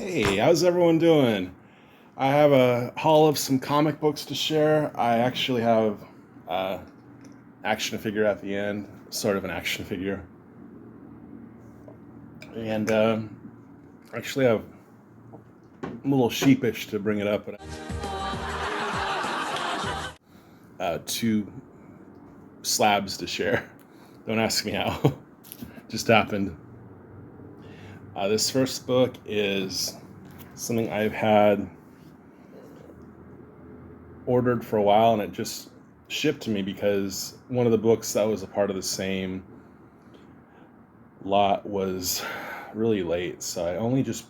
Hey, how's everyone doing? I have a haul of some comic books to share. I actually have action figure at the end, sort of an action figure, and actually I'm a little sheepish to bring it up, but two slabs to share. Don't ask me how. Just happened. This first book is something I've had ordered for a while, and it just shipped to me because one of the books that was a part of the same lot was really late, so I only just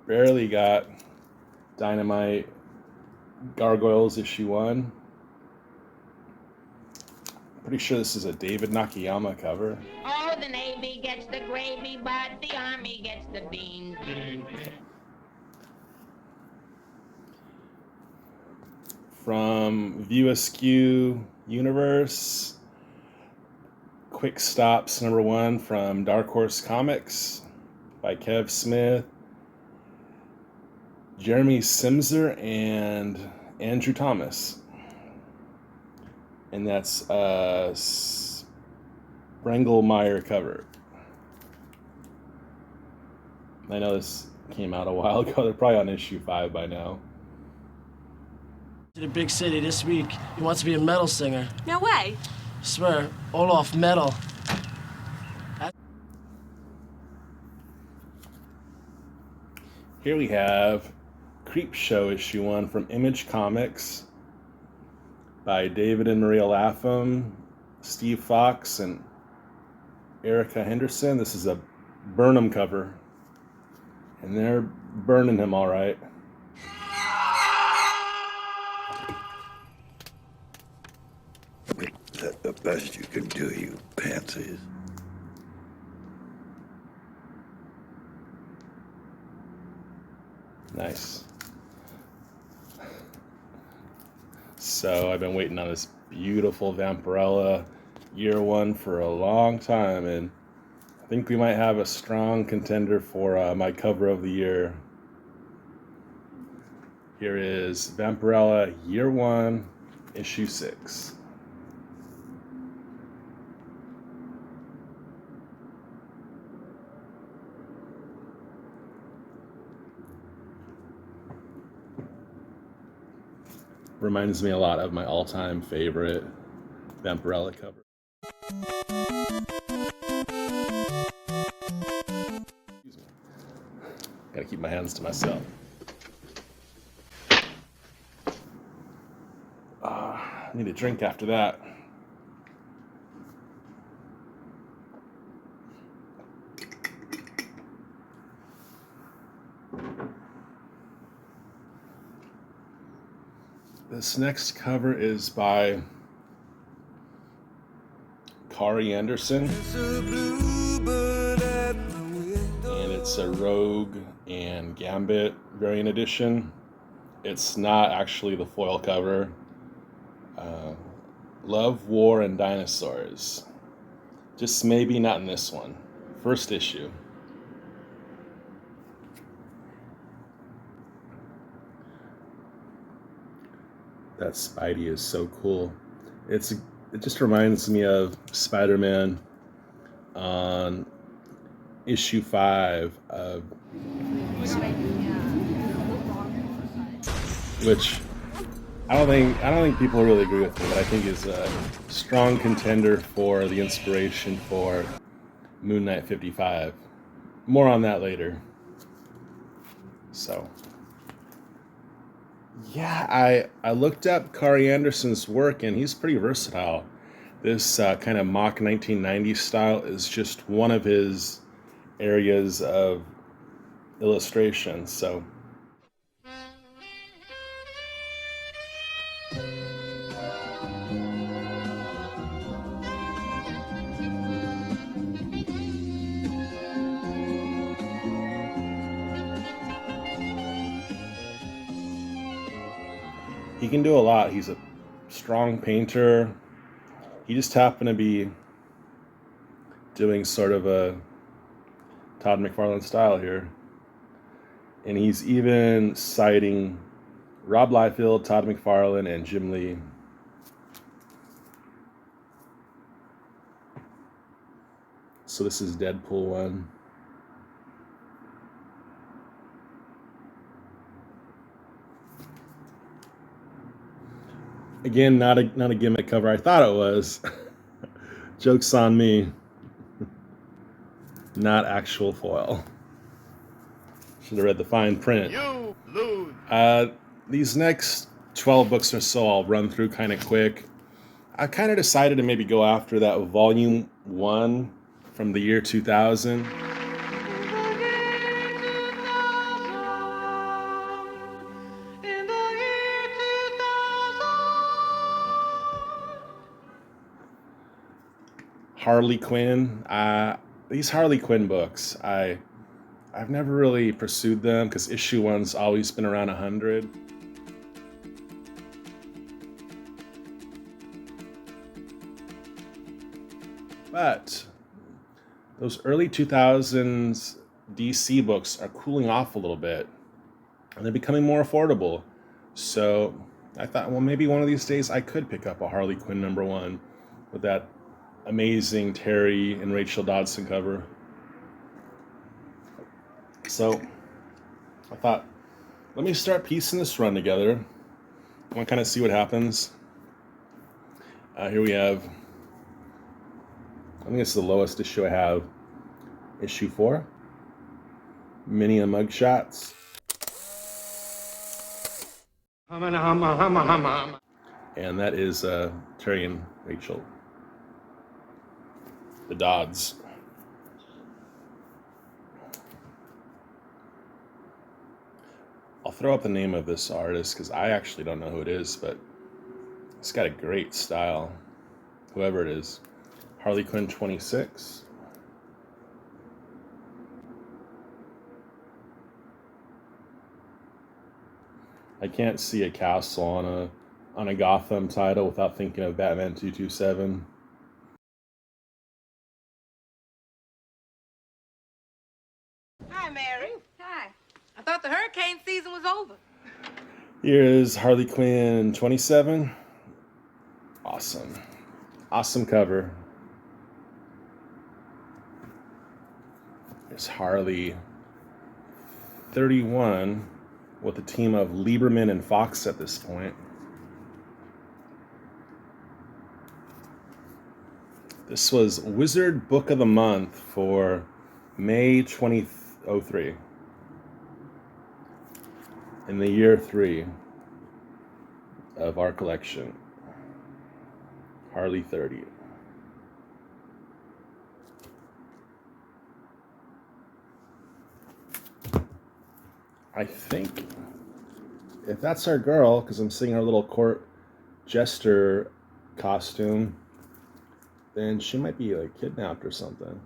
barely got Dynamite Gargoyles issue 1. Pretty sure this is a David Nakayama cover. Oh, the Navy gets the gravy, but the Army gets the beans. From View Askew Universe, Quick Stops #1 from Dark Horse Comics by Kev Smith, Jeremy Simser, and Andrew Thomas. And that's a Sprengelmeyer cover. I know this came out a while ago. They're probably on issue 5 by now. To the big city this week. He wants to be a metal singer. No way. I swear, Olaf Metal. Here we have Creep Show issue 1 from Image Comics by David and Maria Lapham, Steve Fox, and Erica Henderson. This is a Burnham cover, and they're burning him all right. Is that the best you can do, you pansies? Nice. So I've been waiting on this beautiful Vampirella year 1 for a long time, and I think we might have a strong contender for my cover of the year. Here is Vampirella year 1, issue 6. Reminds me a lot of my all-time favorite Vampirella cover. Excuse me. Gotta keep my hands to myself. I need a drink after that. This next cover is by Kari Anderson, and it's a Rogue and Gambit variant edition. It's not actually the foil cover. Love, War, and Dinosaurs. Just maybe not in this one. First issue. That Spidey is so cool. It just reminds me of Spider-Man on issue 5 of, which I don't think people really agree with me, but I think is a strong contender for the inspiration for Moon Knight 55. More on that later. So yeah, I looked up Kari Anderson's work, and he's pretty versatile. This kind of mock 1990s style is just one of his areas of illustration. So he can do a lot. He's a strong painter. He just happened to be doing sort of a Todd McFarlane style here. And he's even citing Rob Liefeld, Todd McFarlane, and Jim Lee. So this is Deadpool 1. Again, not a gimmick cover. I thought it was. Joke's on me. Not actual foil. Should have read the fine print. You lose. These next 12 books or so I'll run through kind of quick. I kind of decided to maybe go after that volume 1 from the year 2000. Harley Quinn. These Harley Quinn books, I've never really pursued them because issue 1's always been around 100. But those early 2000s DC books are cooling off a little bit, and they're becoming more affordable. So I thought, well, maybe one of these days I could pick up a Harley Quinn #1 with that amazing Terry and Rachel Dodson cover. So I thought, let me start piecing this run together. I want to kind of see what happens. Here we have, I think it's the lowest issue I have, issue 4, Mini and Mugshots. And that is Terry and Rachel, the Dodds. I'll throw up the name of this artist because I actually don't know who it is, but it's got a great style, whoever it is. Harley Quinn 26. I can't see a castle on a Gotham title without thinking of Batman 227. Hi, Mary. Hi. I thought the hurricane season was over. Here is Harley Quinn 27. Awesome. Awesome cover. There's Harley 31 with a team of Lieberman and Fox at this point. This was Wizard Book of the Month for May 2003. In the year 3 of our collection. Harley 30. I think if that's our girl, because I'm seeing her little court jester costume, then she might be like kidnapped or something.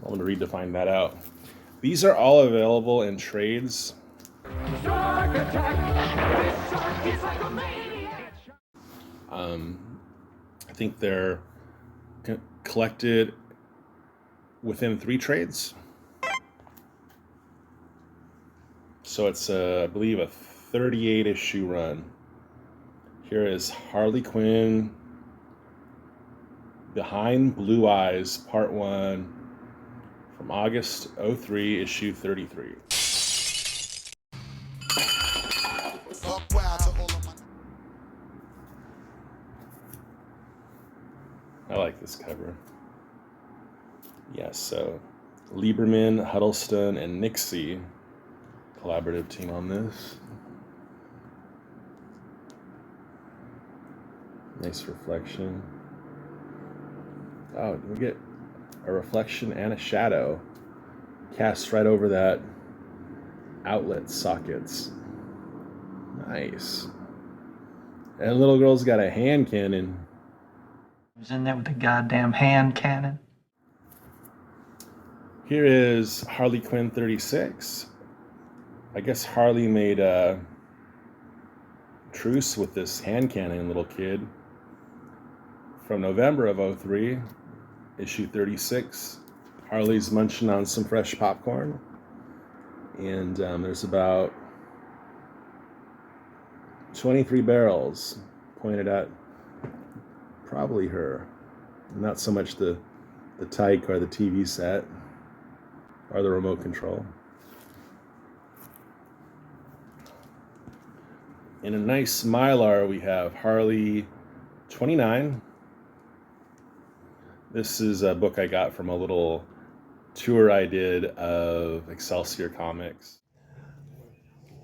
I want to read to find that out. These are all available in trades. Shark attack! This shark is like a maniac! I think they're collected within 3 trades. So it's, I believe, a 38 issue run. Here is Harley Quinn Behind Blue Eyes, Part 1, from August 03, issue 33. I like this cover. Yes, so Lieberman, Huddleston, and Nixie, collaborative team on this. Nice reflection. Oh, we get a reflection and a shadow cast right over that outlet sockets. Nice. And little girl's got a hand cannon. Was in there with the goddamn hand cannon. Here is Harley Quinn 36. I guess Harley made a truce with this hand cannon little kid from November of 03, issue 36. Harley's munching on some fresh popcorn. And there's about 23 barrels pointed at probably her. Not so much the tyke or the TV set or the remote control. In a nice Mylar, we have Harley 29. This is a book I got from a little tour I did of Excelsior Comics.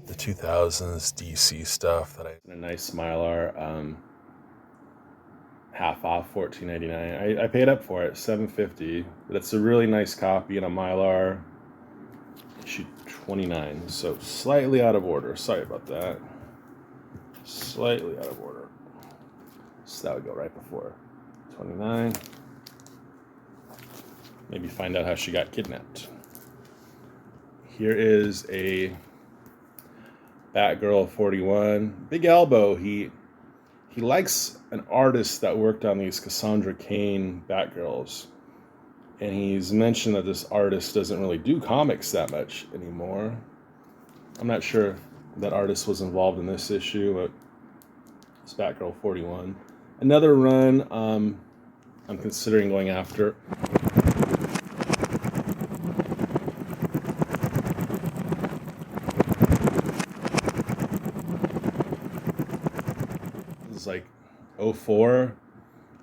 The 2000s DC stuff that in a nice Mylar, half off, $14.99. I paid up for it, $7.50, but it's a really nice copy in a Mylar, issue 29. So slightly out of order. Sorry about that. Slightly out of order. So that would go right before 29. Maybe find out how she got kidnapped. Here is a Batgirl 41. Big Elbow. He likes an artist that worked on these Cassandra Cain Batgirls. And he's mentioned that this artist doesn't really do comics that much anymore. I'm not sure if that artist was involved in this issue, but it's Batgirl 41. Another run I'm considering going after. This is like 04.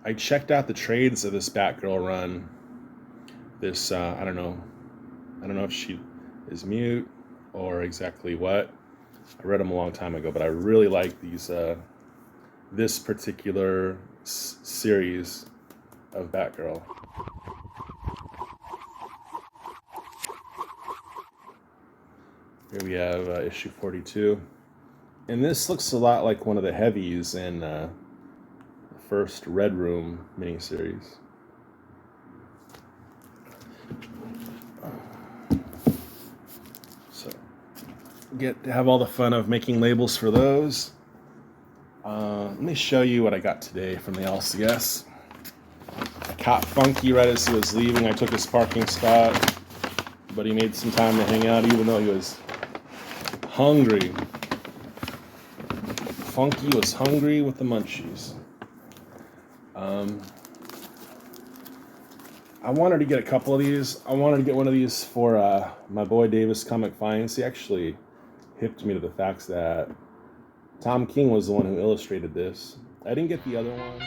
I checked out the trades of this Batgirl run. This I don't know if she is mute or exactly what. I read them a long time ago, but I really like these this particular series of Batgirl. Here we have issue 42, and this looks a lot like one of the heavies in the first Red Room miniseries. So get to have all the fun of making labels for those. Let me show you what I got today from the LCS. I caught Funky right as he was leaving. I took his parking spot, but he made some time to hang out even though he was hungry. Funky was hungry with the munchies. I wanted to get a couple of these. I wanted to get one of these for my boy Davis Comic Finds. He actually hipped me to the facts that Tom King was the one who illustrated this. I didn't get the other one.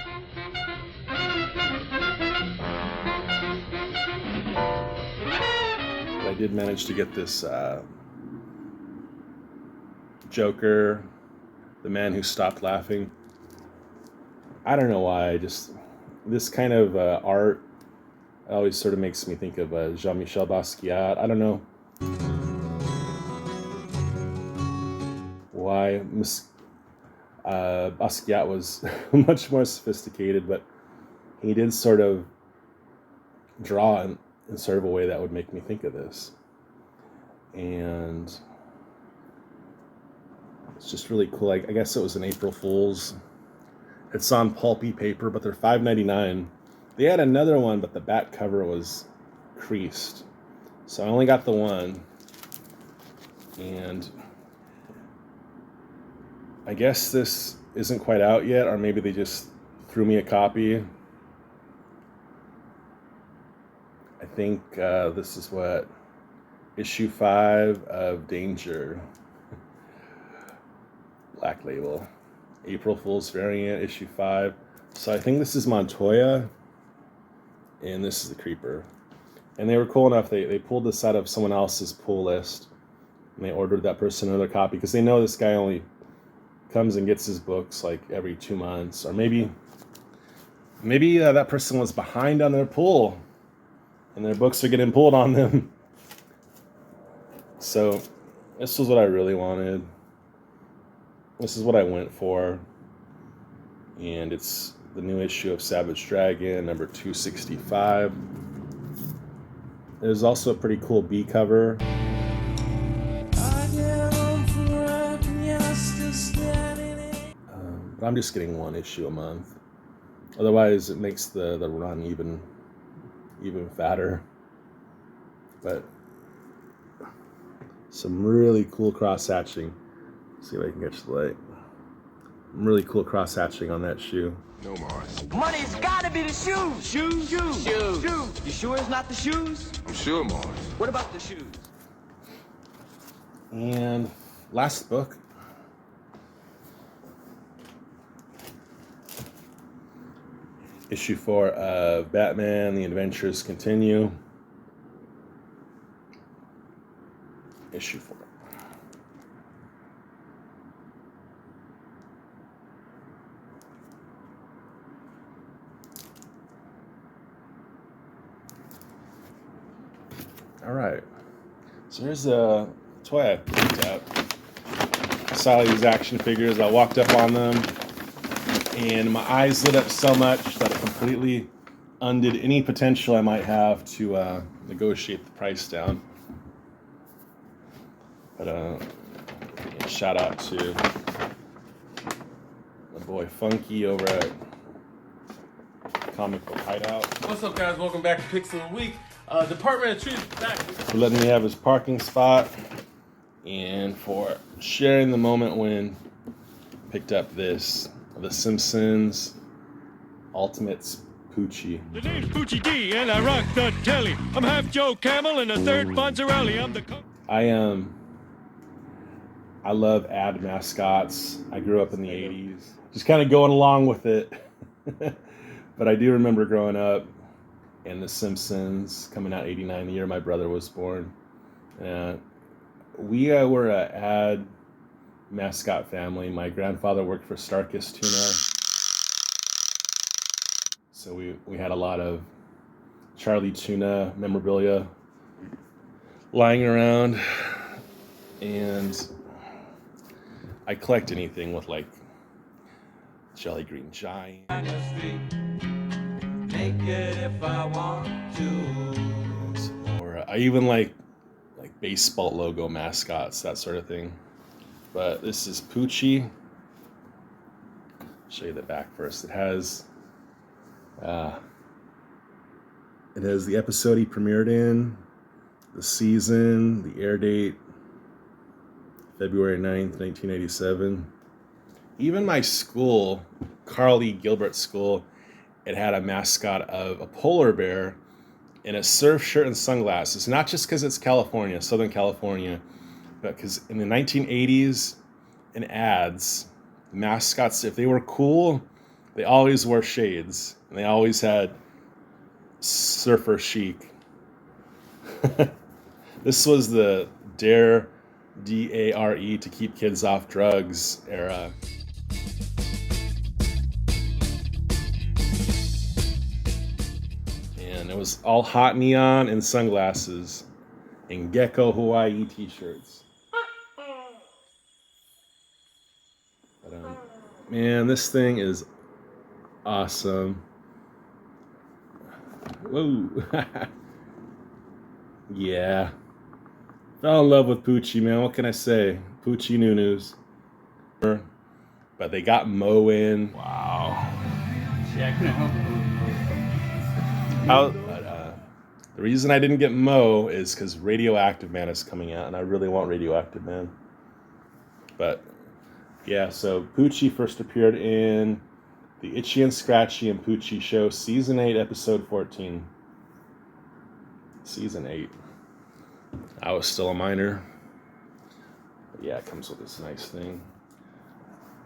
But I did manage to get this Joker, the man who stopped laughing. I don't know why, this kind of art always sort of makes me think of Jean-Michel Basquiat. I don't know why. Basquiat was much more sophisticated, but he did sort of draw in sort of a way that would make me think of this. And it's just really cool. I guess it was an April Fool's. It's on pulpy paper, but they're $5.99. They had another one, but the back cover was creased. So I only got the one. And I guess this isn't quite out yet, or maybe they just threw me a copy. I think this is what? Issue 5 of Danger. Black label. April Fool's variant, issue 5. So I think this is Montoya, and this is the Creeper. And they were cool enough, they pulled this out of someone else's pull list, and they ordered that person another copy, because they know this guy only comes and gets his books like every 2 months, or maybe that person was behind on their pull, and their books are getting pulled on them. So this was what I really wanted. This is what I went for, and it's the new issue of Savage Dragon, number 265. There's also a pretty cool B cover. But I'm just getting one issue a month. Otherwise, it makes the run even fatter. But Some really cool cross-hatching. See if I can catch the light. Really cool cross-hatching on that shoe. No, Morris. Money's gotta be the shoes. Shoes. You sure it's not the shoes? I'm sure, Morris. What about the shoes? And last book. Issue 4 of Batman, The Adventures Continue. Issue 4. All right. So here's a toy I picked up. I saw these action figures. I walked up on them, and my eyes lit up so much that it completely undid any potential I might have to negotiate the price down. But shout out to my boy Funky over at Comic Book Hideout What's up, guys? Welcome back to Picks of the Week. Department of Truth back. for letting me have his parking spot and for sharing the moment when I picked up this The Simpsons Ultimates Poochie. The name's Poochie D, and I rock the telly. I'm half Joe Camel and a third Bonzarelli. I'm the I love ad mascots. I grew up in the 80s. Just kind of going along with it. But I do remember growing up and The Simpsons coming out 89, the year my brother was born. We were an ad mascot family. My grandfather worked for Starkist Tuna. So we had a lot of Charlie Tuna memorabilia lying around. And I collect anything with like Jolly Green Giant. Or I even like baseball logo mascots, that sort of thing. But this is Poochie. I'll show you the back first. It has the episode he premiered in, the season, the air date, February 9th, 1987. Even my school, Carl E. Gilbert School, it had a mascot of a polar bear in a surf shirt and sunglasses. Not just because it's California, Southern California, but because in the 1980s, in ads, mascots, if they were cool, they always wore shades. And they always had surfer chic. This was the Dare, D-A-R-E, to keep kids off drugs era. And it was all hot neon and sunglasses and gecko Hawaii t-shirts. But, man, this thing is awesome. Whoa. Yeah. Fell in love with Poochie, man. What can I say? Poochie Nunus. But they got Mo in. Wow. Yeah, I couldn't help it. The reason I didn't get Mo is because Radioactive Man is coming out, and I really want Radioactive Man. But, yeah, so Poochie first appeared in the Itchy and Scratchy and Poochie Show, Season 8, Episode 14. Season 8. I was still a minor. But yeah, it comes with this nice thing.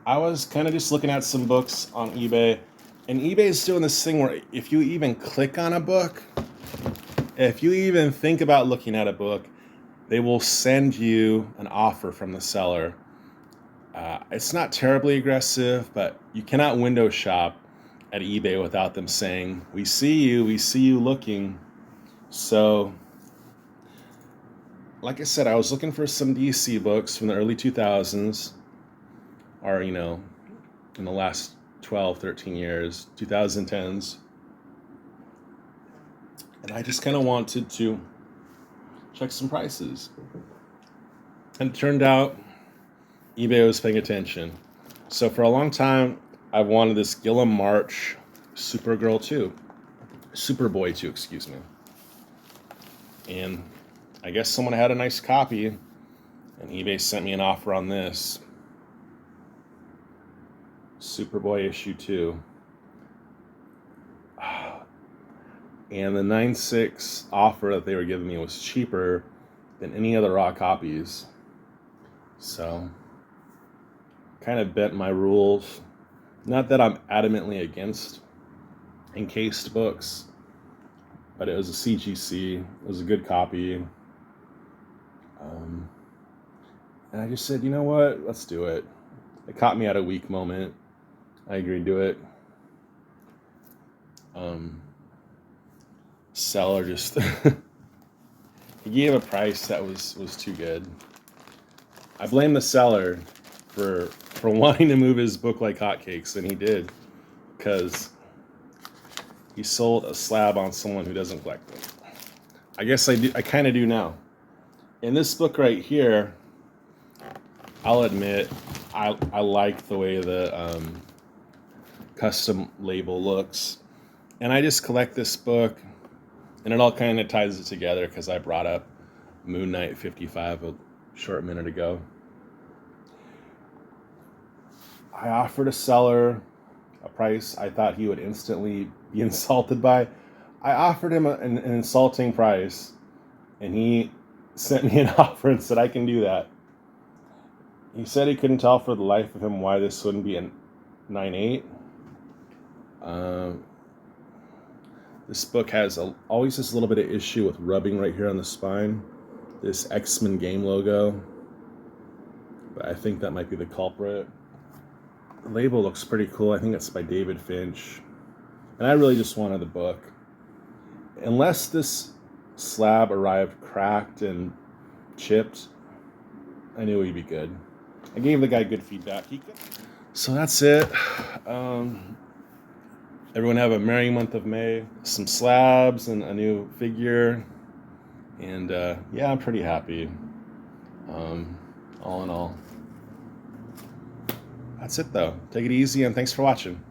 I was kind of just looking at some books on eBay, and eBay is doing this thing where if you even click on a book, if you even think about looking at a book, they will send you an offer from the seller. It's not terribly aggressive, but you cannot window shop at eBay without them saying, we see you looking. So, like I said, I was looking for some DC books from the early 2000s, or, in the last 12, 13 years, 2010s. And I just kind of wanted to check some prices. And it turned out eBay was paying attention. So for a long time, I've wanted this Gilliam March Superboy 2, excuse me. And I guess someone had a nice copy, And eBay sent me an offer on this. Superboy issue 2. And the 9.6 offer that they were giving me was cheaper than any other raw copies. So, kind of bent my rules. Not that I'm adamantly against encased books, but it was a CGC. It was a good copy. And I just said, you know what? Let's do it. It caught me at a weak moment. I agreed to it. Seller just he gave a price that was too good. I blame the seller for wanting to move his book like hotcakes, and he did, because he sold a slab on someone who doesn't collect them. I guess I kind of do now. In this book right here, I'll admit I like the way the custom label looks, and I just collect this book, and it all kind of ties it together because I brought up Moon Knight 55 a short minute ago. I offered a seller a price I thought he would instantly be insulted by. I offered him an insulting price, and he sent me an offer and said, I can do that. He said he couldn't tell for the life of him why this wouldn't be a 9.8. This book has always this little bit of issue with rubbing right here on the spine. This X-Men game logo. But I think that might be the culprit. The label looks pretty cool. I think it's by David Finch. And I really just wanted the book. Unless this slab arrived cracked and chipped, I knew he'd be good. I gave the guy good feedback. So that's it. Everyone have a merry month of May. Some slabs and a new figure. And yeah, I'm pretty happy. All in all. That's it though. Take it easy and thanks for watching.